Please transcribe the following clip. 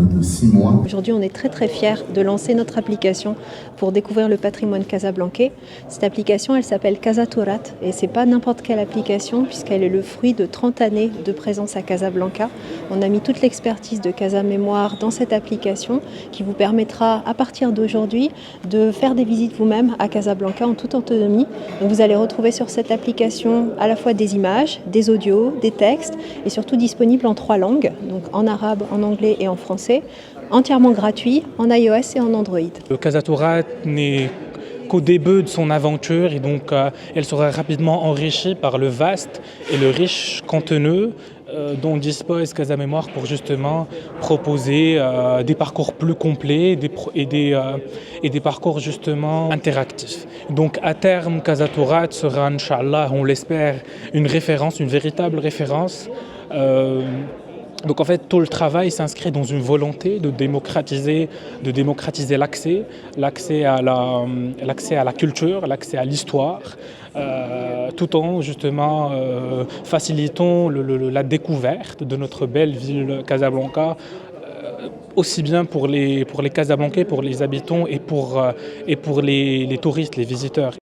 de 6 mois. Aujourd'hui, on est très fiers de lancer notre application pour découvrir le patrimoine casablancais. Cette application, elle s'appelle Casa Tourat et c'est pas n'importe quelle application puisqu'elle est le fruit de 30 années de présence à Casablanca. On a mis toute l'expertise de Casa Mémoire dans cette application qui vous permettra à partir d'aujourd'hui de faire des visites vous-même à Casablanca en toute autonomie. Donc vous allez retrouver sur cette application à la fois des images, des audios, des textes et surtout disponible en 3 langues, donc en arabe, en anglais et en français, entièrement gratuit en iOS et en Android. Le Casa Tourat n'est qu'au début de son aventure et donc elle sera rapidement enrichie par le vaste et le riche contenu dont dispose Casa Mémoire pour justement proposer des parcours plus complets et des parcours justement interactifs. Donc à terme, Casa Tourat sera, Inch'Allah, on l'espère, une référence, une véritable référence. Donc en fait, tout le travail s'inscrit dans une volonté de démocratiser l'accès à la culture, l'accès à l'histoire, tout en justement facilitant la découverte de notre belle ville Casablanca, aussi bien pour les Casablancais, pour les habitants et pour les touristes, les visiteurs.